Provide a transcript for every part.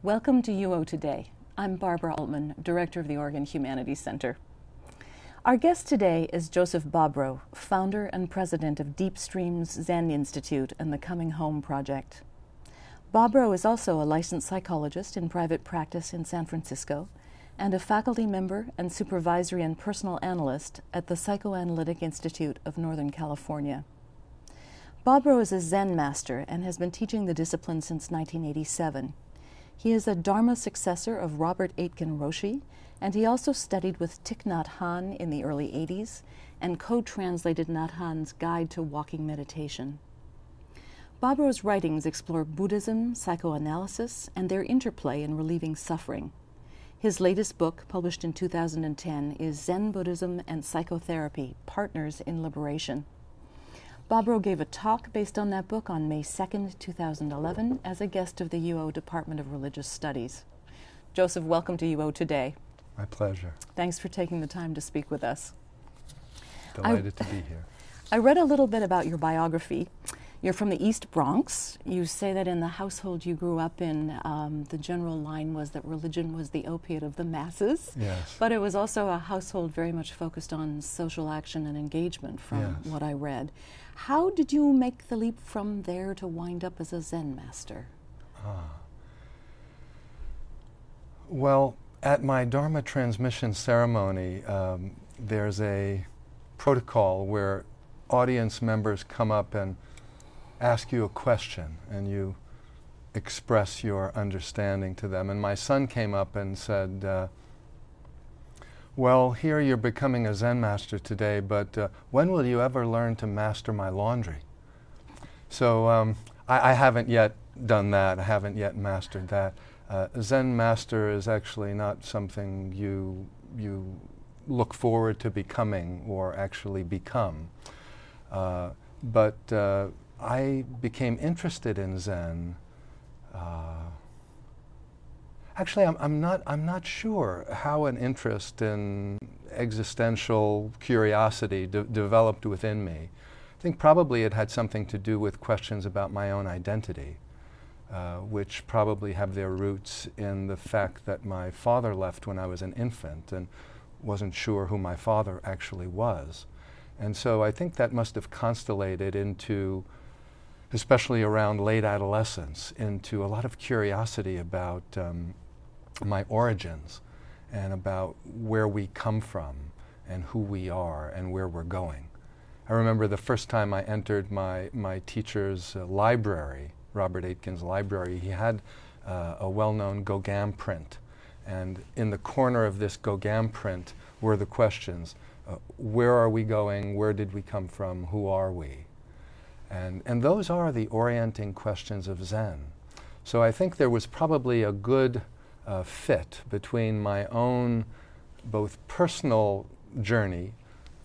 Welcome to UO Today. I'm Barbara Altman, Director of the Oregon Humanities Center. Our guest today is Joseph Bobrow, founder and president of Deep Streams Zen Institute and the Coming Home Project. Bobrow is also a licensed psychologist in private practice in San Francisco and a faculty member and supervisory and personal analyst at the Psychoanalytic Institute of Northern California. Bobrow is a Zen master and has been teaching the discipline since 1987. He is a Dharma successor of Robert Aitken Roshi, and he also studied with Thich Nhat Hanh in the early 80s and co-translated Nhat Hanh's Guide to Walking Meditation. Bobrow's writings explore Buddhism, psychoanalysis, and their interplay in relieving suffering. His latest book, published in 2010, is Zen Buddhism and Psychotherapy, Partners in Liberation. Bobrow gave a talk based on that book on May 2nd, 2011, as a guest of the UO Department of Religious Studies. Joseph, welcome to UO Today. My pleasure. Thanks for taking the time to speak with us. Delighted to be here. I read a little bit about your biography. You're from the East Bronx. You say that in the household you grew up in, the general line was that religion was the opiate of the masses. Yes. But it was also a household very much focused on social action and engagement from what I read. How did you make the leap from there to wind up as a Zen master? Well, at my Dharma transmission ceremony, there's a protocol where audience members come up and ask you a question, and you express your understanding to them. And my son came up and said, well, here you're becoming a Zen master today, but when will you ever learn to master my laundry? So I haven't yet done that. I haven't yet mastered that. Zen master is actually not something you look forward to becoming or actually become. But I became interested in Zen. Actually, I'm not sure how an interest in existential curiosity developed within me. I think probably it had something to do with questions about my own identity, which probably have their roots in the fact that my father left when I was an infant and wasn't sure who my father actually was. And so I think that must have constellated into, especially around late adolescence, into a lot of curiosity about my origins and about where we come from and who we are and where we're going. I remember the first time I entered my teacher's library, Robert Aitken's library. He had a well-known Gauguin print, and in the corner of this Gauguin print were the questions, where are we going, where did we come from, who are we? And those are the orienting questions of Zen. So I think there was probably a good fit between my own both personal journey,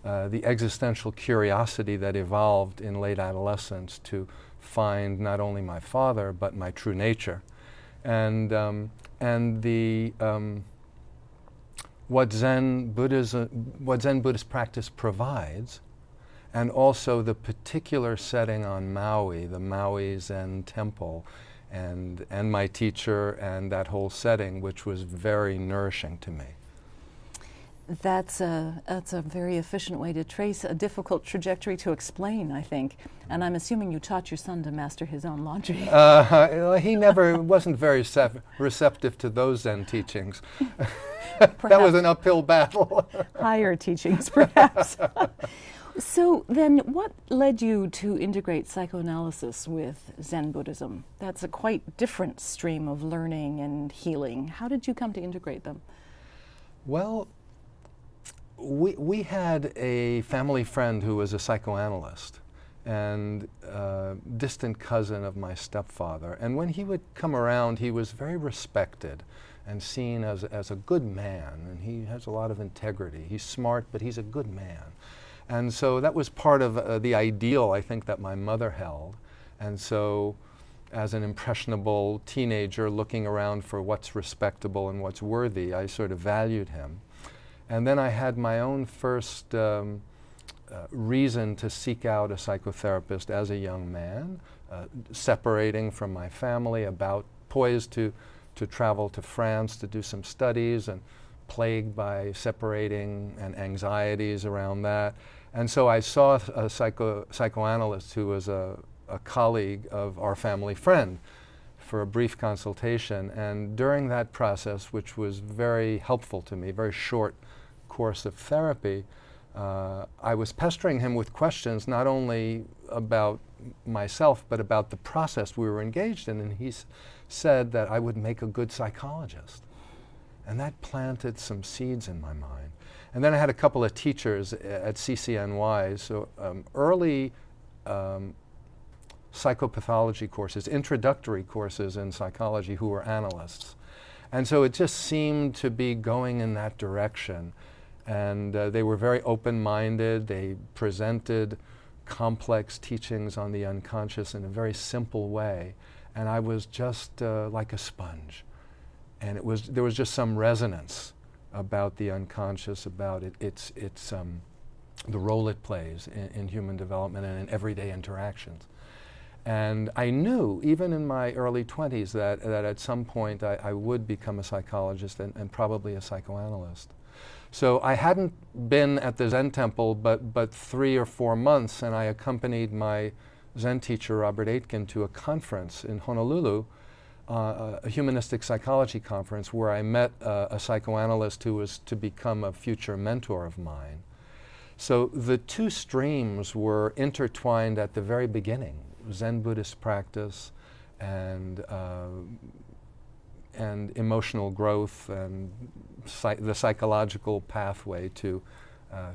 the existential curiosity that evolved in late adolescence to find not only my father but my true nature, and the what Zen Buddhist practice provides, and also the particular setting on Maui, the Maui Zen temple, and my teacher and that whole setting, which was very nourishing to me. That's a very efficient way to trace a difficult trajectory to explain, I think. And I'm assuming you taught your son to master his own laundry. He never wasn't very receptive to those Zen teachings. That was an uphill battle. Higher teachings, perhaps. So then what led you to integrate psychoanalysis with Zen Buddhism? That's a quite different stream of learning and healing. How did you come to integrate them? Well, we had a family friend who was a psychoanalyst and a distant cousin of my stepfather. And when he would come around, he was very respected and seen as a good man. And he has a lot of integrity. He's smart, but he's a good man. And so that was part of the ideal, I think, that my mother held. And so as an impressionable teenager looking around for what's respectable and what's worthy, I sort of valued him. And then I had my own first reason to seek out a psychotherapist as a young man, separating from my family, poised to to travel to France to do some studies, and plagued by separating and anxieties around that. And so I saw a psychoanalyst who was a colleague of our family friend for a brief consultation. And during that process, which was very helpful to me, very short course of therapy, I was pestering him with questions not only about myself, but about the process we were engaged in. And he said that I would make a good psychologist. And that planted some seeds in my mind. And then I had a couple of teachers at CCNY, so early psychopathology courses, introductory courses in psychology, who were analysts. And so it just seemed to be going in that direction. And they were very open-minded. They presented complex teachings on the unconscious in a very simple way. And I was just like a sponge. And there was just some resonance about the unconscious, about the role it plays in human development and in everyday interactions. And I knew, even in my early 20s, that at some point I would become a psychologist and probably a psychoanalyst. So I hadn't been at the Zen temple but 3 or 4 months, and I accompanied my Zen teacher, Robert Aitken, to a conference in Honolulu, a humanistic psychology conference, where I met a psychoanalyst who was to become a future mentor of mine. So the two streams were intertwined at the very beginning: Zen Buddhist practice and emotional growth and the psychological pathway to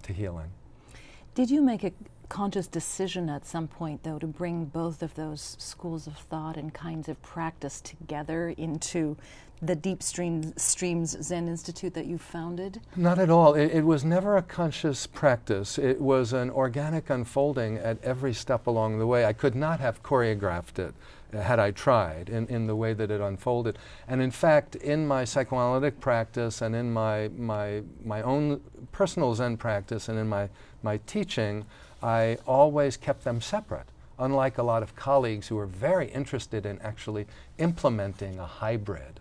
healing. Did you make a conscious decision at some point, though, to bring both of those schools of thought and kinds of practice together into the Deep Streams Zen Institute that you founded? Not at all. It was never a conscious practice. It was an organic unfolding at every step along the way. I could not have choreographed it had I tried in the way that it unfolded. And in fact, in my psychoanalytic practice and in my own personal Zen practice and in my teaching, I always kept them separate, unlike a lot of colleagues who are very interested in actually implementing a hybrid.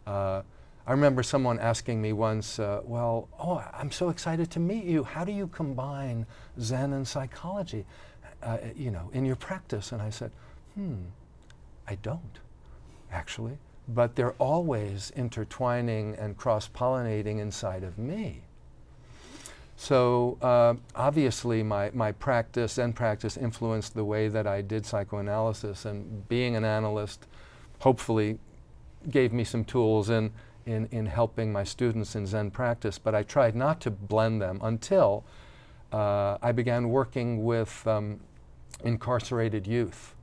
I remember someone asking me once, I'm so excited to meet you. How do you combine Zen and psychology, in your practice? And I said, I don't, actually. But they're always intertwining and cross-pollinating inside of me. So obviously my practice, Zen practice, influenced the way that I did psychoanalysis, and being an analyst hopefully gave me some tools in helping my students in Zen practice, but I tried not to blend them until I began working with incarcerated youth.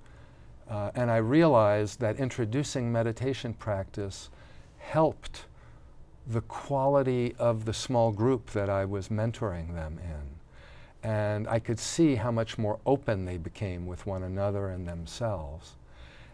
And I realized that introducing meditation practice helped the quality of the small group that I was mentoring them in. And I could see how much more open they became with one another and themselves.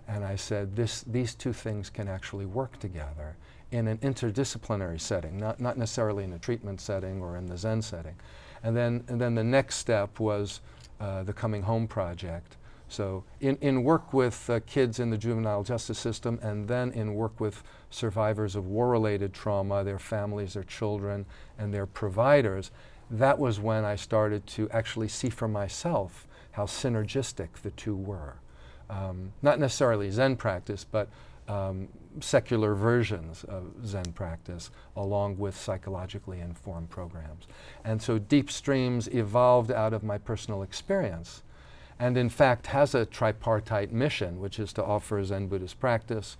And I said, these two things can actually work together in an interdisciplinary setting, not necessarily in a treatment setting or in the Zen setting. And then the next step was the Coming Home Project. So in work with kids in the juvenile justice system, and then in work with survivors of war-related trauma, their families, their children, and their providers, that was when I started to actually see for myself how synergistic the two were. Not necessarily Zen practice, but secular versions of Zen practice, along with psychologically informed programs. And so Deep Streams evolved out of my personal experience, and in fact has a tripartite mission, which is to offer Zen Buddhist practice,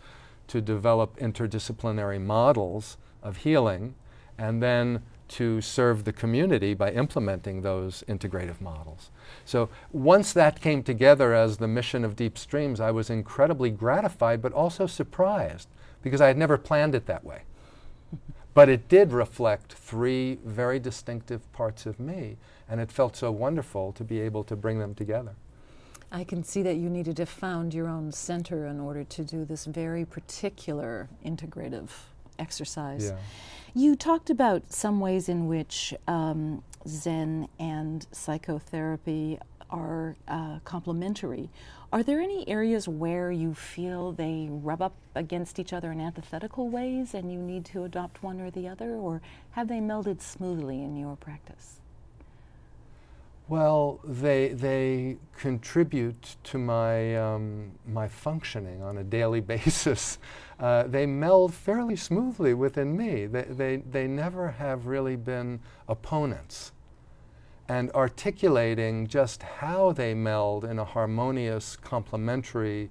to develop interdisciplinary models of healing, and then to serve the community by implementing those integrative models. So once that came together as the mission of Deep Streams, I was incredibly gratified, but also surprised, because I had never planned it that way. But it did reflect 3 very distinctive parts of me, and it felt so wonderful to be able to bring them together. I can see that you needed to found your own center in order to do this very particular integrative exercise. Yeah. You talked about some ways in which Zen and psychotherapy are complementary. Are there any areas where you feel they rub up against each other in antithetical ways and you need to adopt one or the other, or have they melded smoothly in your practice? Well, they contribute to my my functioning on a daily basis. They meld fairly smoothly within me. They never have really been opponents. And articulating just how they meld in a harmonious, complementary,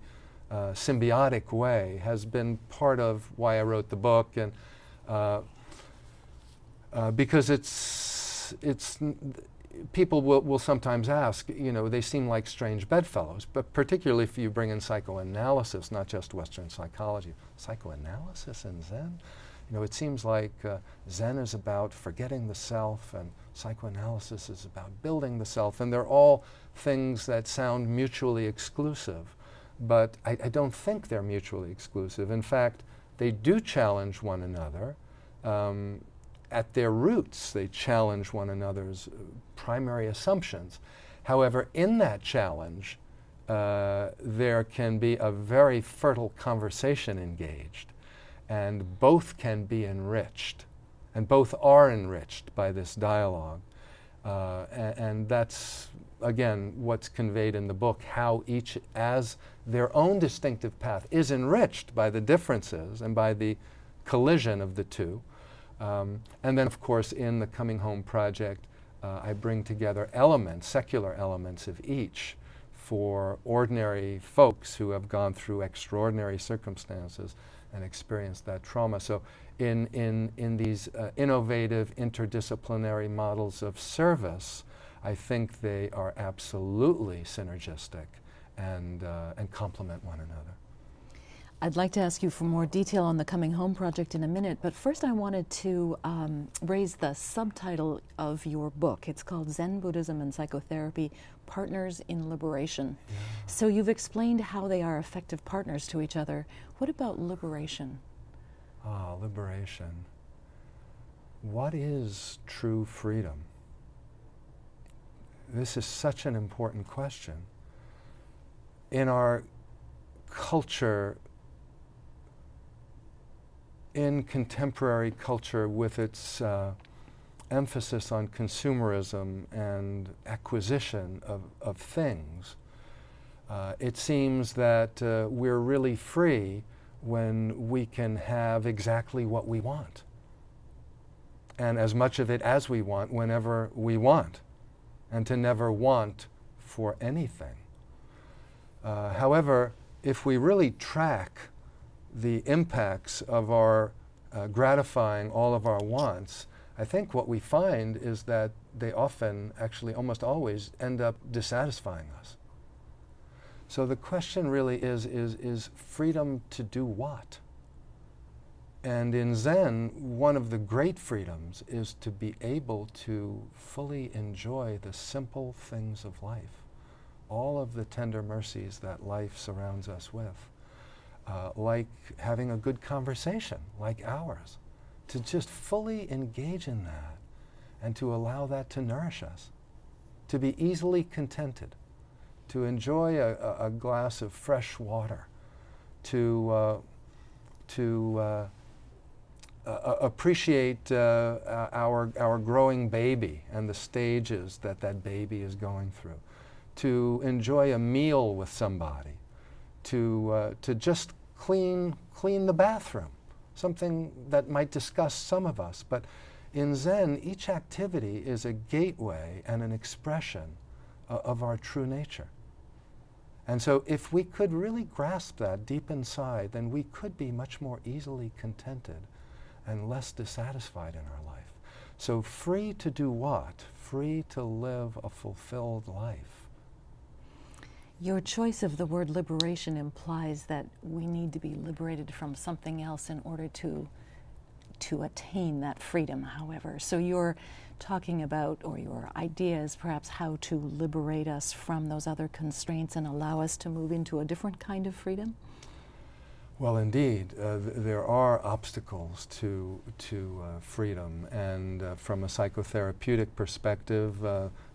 symbiotic way has been part of why I wrote the book, and because it's people will sometimes ask, you know, they seem like strange bedfellows, but particularly if you bring in psychoanalysis, not just Western psychology. Psychoanalysis and Zen? You know, it seems like Zen is about forgetting the self and psychoanalysis is about building the self, and they're all things that sound mutually exclusive, but I don't think they're mutually exclusive. In fact, they do challenge one another. At their roots, they challenge one another's primary assumptions. However, in that challenge, there can be a very fertile conversation engaged, and both can be enriched, and both are enriched by this dialogue. And that's, again, what's conveyed in the book, how each, as their own distinctive path, is enriched by the differences and by the collision of the two. And then, of course, in the Coming Home project, I bring together elements, secular elements of each for ordinary folks who have gone through extraordinary circumstances and experienced that trauma. So in these innovative, interdisciplinary models of service, I think they are absolutely synergistic and complement one another. I'd like to ask you for more detail on the Coming Home project in a minute, but first I wanted to raise the subtitle of your book. It's called Zen Buddhism and Psychotherapy, Partners in Liberation. Yeah. So you've explained how they are effective partners to each other. What about liberation? Ah, liberation. What is true freedom? This is such an important question. In our culture, in contemporary culture with its emphasis on consumerism and acquisition of things, it seems that we're really free when we can have exactly what we want, and as much of it as we want whenever we want, and to never want for anything. However, if we really track the impacts of our gratifying all of our wants, I think what we find is that they often, actually almost always, end up dissatisfying us. So the question really is freedom to do what? And in Zen, one of the great freedoms is to be able to fully enjoy the simple things of life, all of the tender mercies that life surrounds us with. Like having a good conversation, like ours, to just fully engage in that and to allow that to nourish us, to be easily contented, to enjoy a glass of fresh water, to appreciate our growing baby and the stages that baby is going through, to enjoy a meal with somebody, to just clean the bathroom, something that might disgust some of us. But in Zen, each activity is a gateway and an expression of our true nature. And so if we could really grasp that deep inside, then we could be much more easily contented and less dissatisfied in our life. So free to do what? Free to live a fulfilled life. Your choice of the word liberation implies that we need to be liberated from something else in order to attain that freedom, however. So you're talking about, or your idea is perhaps how to liberate us from those other constraints and allow us to move into a different kind of freedom? Well, indeed, there are obstacles to freedom, and from a psychotherapeutic perspective,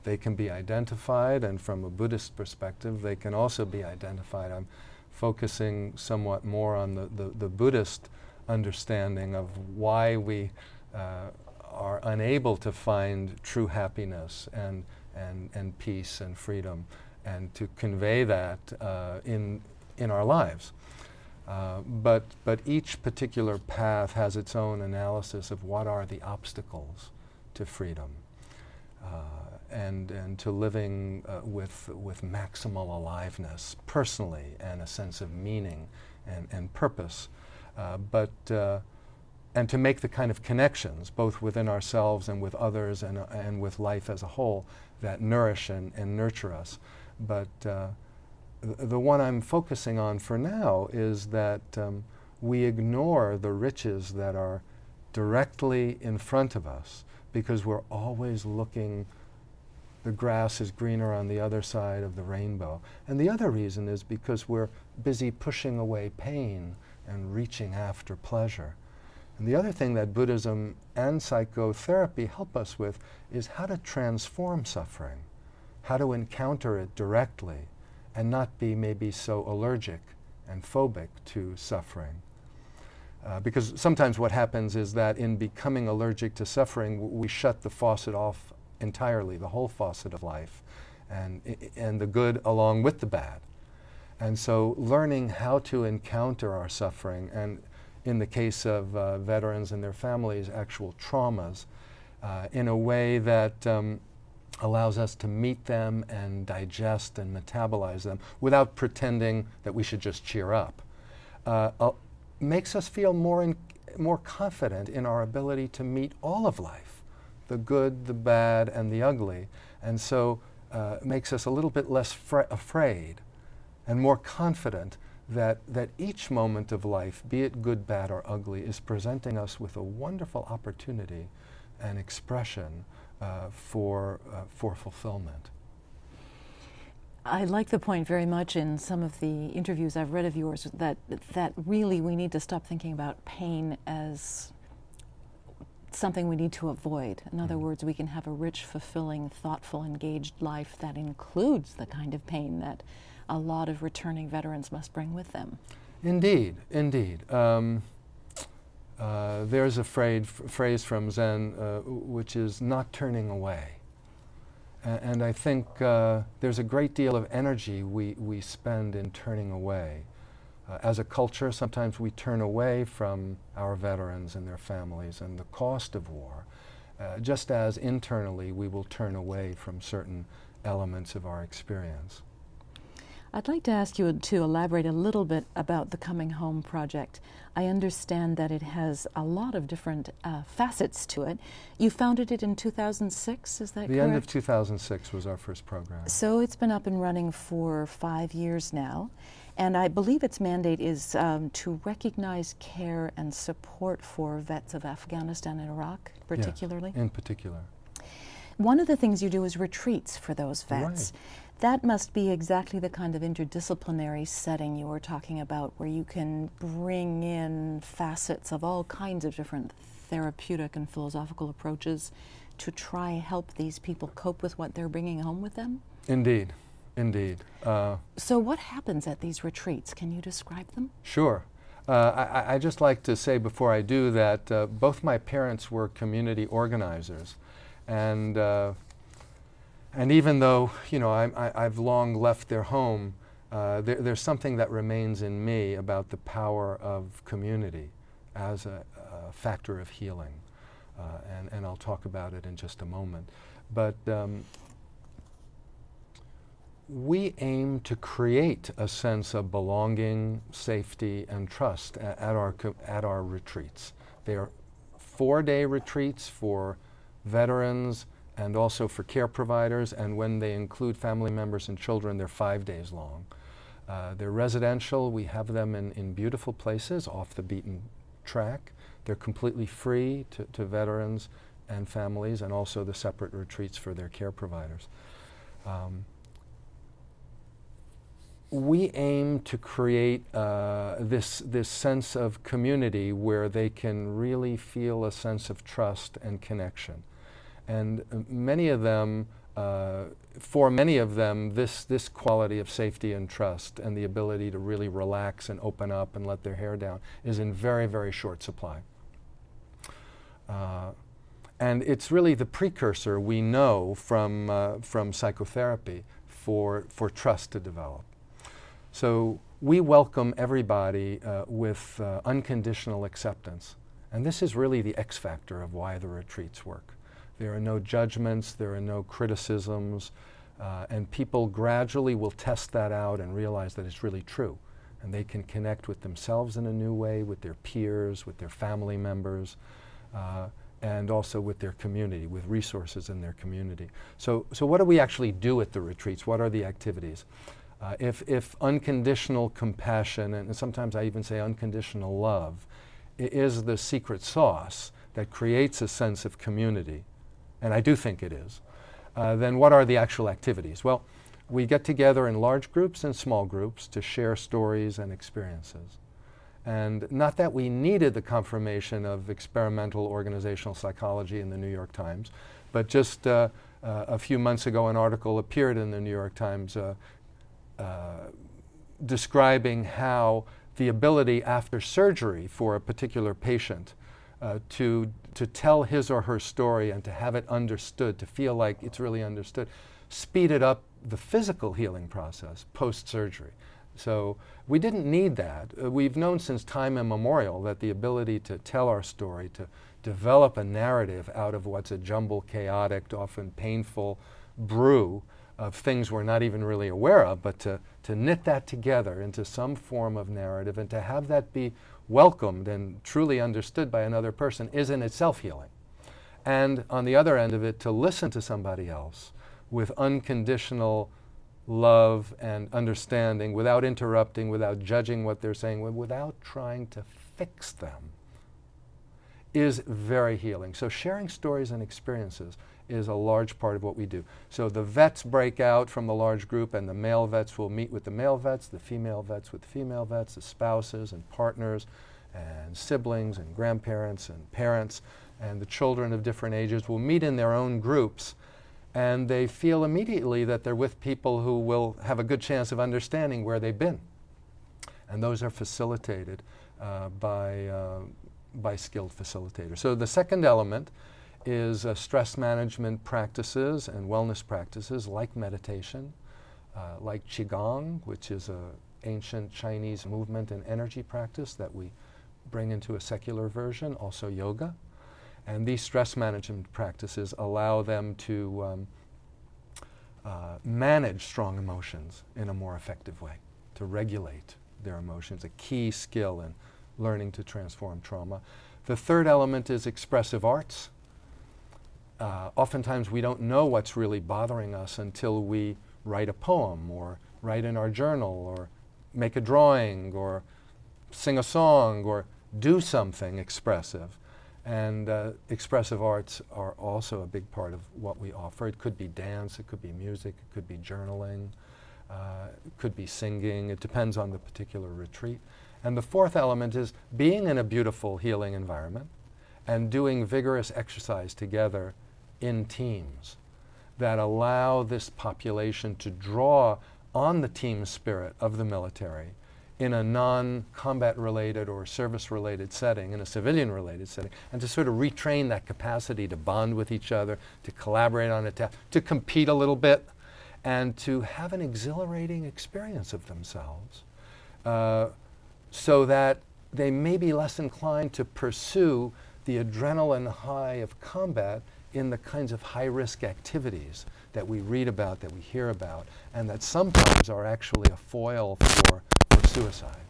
they can be identified, and from a Buddhist perspective, they can also be identified. I'm focusing somewhat more on the Buddhist understanding of why we are unable to find true happiness and peace and freedom, and to convey that in our lives. But each particular path has its own analysis of what are the obstacles to freedom and to living with maximal aliveness personally, and a sense of meaning and purpose, and to make the kind of connections both within ourselves and with others and with life as a whole that nourish and nurture us. But the one I'm focusing on for now is that we ignore the riches that are directly in front of us because we're always looking, the grass is greener on the other side of the rainbow. And the other reason is because we're busy pushing away pain and reaching after pleasure. And the other thing that Buddhism and psychotherapy help us with is how to transform suffering, how to encounter it directly, and not be maybe so allergic and phobic to suffering. Because sometimes what happens is that in becoming allergic to suffering, we shut the faucet off entirely, the whole faucet of life, and the good along with the bad. And so learning how to encounter our suffering, and in the case of veterans and their families, actual traumas, in a way that allows us to meet them and digest and metabolize them without pretending that we should just cheer up, makes us feel more confident in our ability to meet all of life, the good, the bad, and the ugly, and so makes us a little bit less afraid and more confident that each moment of life, be it good, bad, or ugly, is presenting us with a wonderful opportunity and expression for fulfillment. I like the point very much in some of the interviews I've read of yours that really we need to stop thinking about pain as something we need to avoid. In other words, we can have a rich, fulfilling, thoughtful, engaged life that includes the kind of pain that a lot of returning veterans must bring with them. Indeed, indeed. There's a phrase from Zen which is not turning away. And I think there's a great deal of energy we spend in turning away. As a culture, sometimes we turn away from our veterans and their families and the cost of war, just as internally we will turn away from certain elements of our experience. I'd like to ask you to elaborate a little bit about the Coming Home project. I understand that it has a lot of different facets to it. You founded it in 2006, is that correct? The end of 2006 was our first program. So it's been up and running for 5 years now, and I believe its mandate is to recognize, care, and support for vets of Afghanistan and Iraq, particularly? Yes, in particular. One of the things you do is retreats for those vets. Right. That must be exactly the kind of interdisciplinary setting you were talking about, where you can bring in facets of all kinds of different therapeutic and philosophical approaches to try help these people cope with what they're bringing home with them? Indeed, indeed. So what happens at these retreats? Can you describe them? Sure. I just like to say before I do that both my parents were community organizers, and even though, you know, I've long left their home, there's something that remains in me about the power of community as a factor of healing. And I'll talk about it in just a moment. But we aim to create a sense of belonging, safety, and trust at our retreats. They are 4-day retreats for veterans and also for care providers, and when they include family members and children, they're 5 days long. They're residential. We have them in beautiful places off the beaten track. They're completely free to veterans and families, and also the separate retreats for their care providers. we aim to create this sense of community where they can really feel a sense of trust and connection. And many of them, for many of them, this quality of safety and trust and the ability to really relax and open up and let their hair down is in very, very short supply. And it's really the precursor, we know, from psychotherapy for trust to develop. So we welcome everybody with unconditional acceptance. And this is really the X factor of why the retreats work. There are no judgments, there are no criticisms, and people gradually will test that out and realize that it's really true. And they can connect with themselves in a new way, with their peers, with their family members, and also with their community, with resources in their community. So what do we actually do at the retreats? What are the activities? If unconditional compassion, and sometimes I even say unconditional love, is the secret sauce that creates a sense of community, and I do think it is, then what are the actual activities? Well, we get together in large groups and small groups to share stories and experiences. And not that we needed the confirmation of experimental organizational psychology in the New York Times, but just a few months ago an article appeared in the New York Times describing how the ability after surgery for a particular patient to tell his or her story and to have it understood, to feel like it's really understood, speeded up the physical healing process post-surgery. So we didn't need that. We've known since time immemorial that the ability to tell our story, to develop a narrative out of what's a jumbled, chaotic, often painful brew of things we're not even really aware of, but to knit that together into some form of narrative and to have that be welcomed and truly understood by another person is in itself healing. And on the other end of it, to listen to somebody else with unconditional love and understanding, without interrupting, without judging what they're saying, without trying to fix them, is very healing. So sharing stories and experiences is a large part of what we do. So the vets break out from the large group, and the male vets will meet with the male vets, the female vets with the female vets, the spouses and partners and siblings and grandparents and parents, and the children of different ages will meet in their own groups, and they feel immediately that they're with people who will have a good chance of understanding where they've been. And those are facilitated by skilled facilitators. So the second element is stress management practices and wellness practices like meditation, like Qigong, which is an ancient Chinese movement and energy practice that we bring into a secular version, also yoga. And these stress management practices allow them to manage strong emotions in a more effective way, to regulate their emotions, a key skill in learning to transform trauma. The third element is expressive arts. Oftentimes we don't know what's really bothering us until we write a poem or write in our journal or make a drawing or sing a song or do something expressive. And expressive arts are also a big part of what we offer. It could be dance, it could be music, it could be journaling, it could be singing. It depends on the particular retreat. And the fourth element is being in a beautiful healing environment and doing vigorous exercise together in teams that allow this population to draw on the team spirit of the military in a non-combat related or service related setting, in a civilian related setting, and to sort of retrain that capacity to bond with each other, to collaborate on a task, to compete a little bit, and to have an exhilarating experience of themselves so that they may be less inclined to pursue the adrenaline high of combat in the kinds of high-risk activities that we read about, that we hear about, and that sometimes are actually a foil for suicide.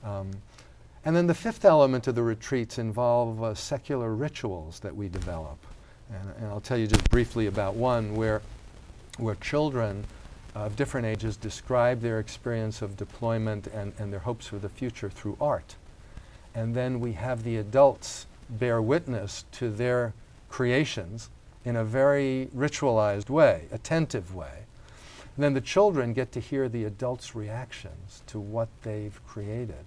And then the fifth element of the retreats involve secular rituals that we develop. And I'll tell you just briefly about one where children of different ages describe their experience of deployment and their hopes for the future through art. And then we have the adults bear witness to their creations in a very ritualized way, attentive way. And then the children get to hear the adults' reactions to what they've created.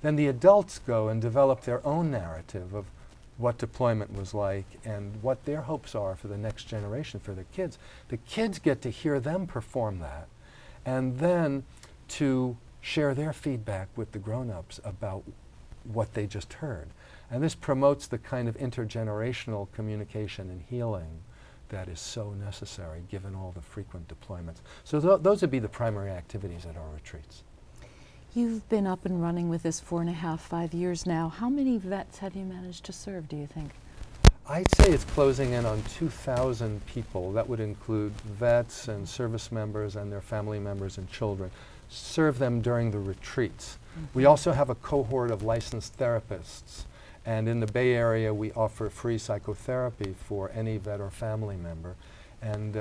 Then the adults go and develop their own narrative of what deployment was like and what their hopes are for the next generation, for the kids. The kids get to hear them perform that, and then to share their feedback with the grown-ups about what they just heard. And this promotes the kind of intergenerational communication and healing that is so necessary given all the frequent deployments. So those would be the primary activities at our retreats. You've been up and running with this 4.5, 5 years now. How many vets have you managed to serve, do you think? I'd say it's closing in on 2,000 people. That would include vets and service members and their family members and children. Serve them during the retreats. We also have a cohort of licensed therapists. And in the Bay Area, we offer free psychotherapy for any vet or family member. And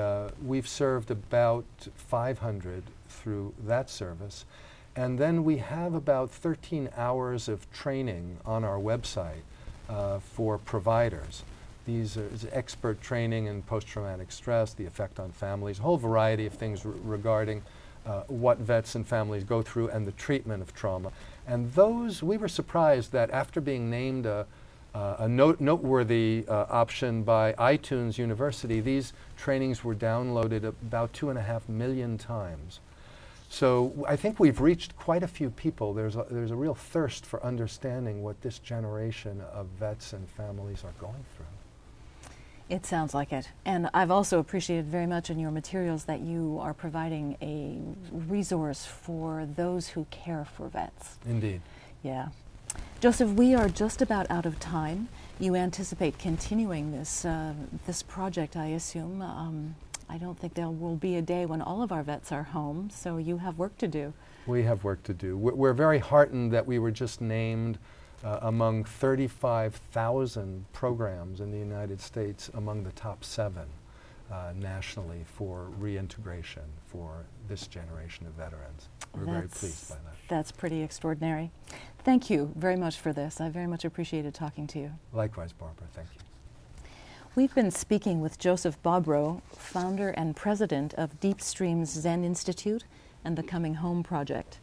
we've served about 500 through that service. And then we have about 13 hours of training on our website for providers. These are expert training in post-traumatic stress, the effect on families, a whole variety of things regarding what vets and families go through and the treatment of trauma. And those, we were surprised that after being named a noteworthy option by iTunes University, these trainings were downloaded about 2.5 million times. So I think we've reached quite a few people. There's a real thirst for understanding what this generation of vets and families are going through. It sounds like it. And I've also appreciated very much in your materials that you are providing a resource for those who care for vets. Indeed. Yeah. Joseph, we are just about out of time. You anticipate continuing this, this project, I assume. I don't think there will be a day when all of our vets are home, so you have work to do. We have work to do. We're very heartened that we were just named among 35,000 programs in the United States among the top 7 nationally for reintegration for this generation of veterans. We're very pleased by that. That's pretty extraordinary. Thank you very much for this. I very much appreciated talking to you. Likewise, Barbara. Thank you. We've been speaking with Joseph Bobrow, founder and president of Deep Streams Zen Institute and the Coming Home Project.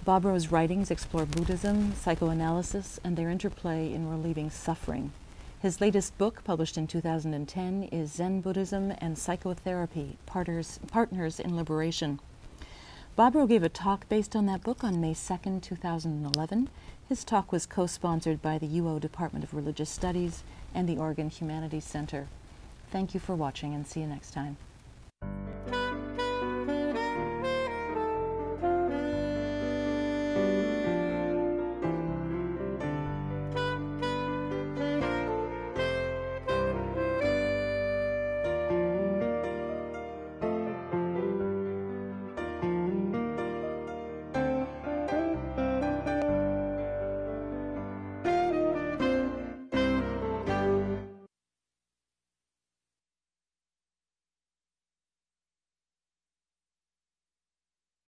Bobrow's writings explore Buddhism, psychoanalysis, and their interplay in relieving suffering. His latest book, published in 2010, is Zen Buddhism and Psychotherapy, Partners in Liberation. Bobrow gave a talk based on that book on May 2nd, 2011. His talk was co-sponsored by the UO Department of Religious Studies and the Oregon Humanities Center. Thank you for watching, and see you next time.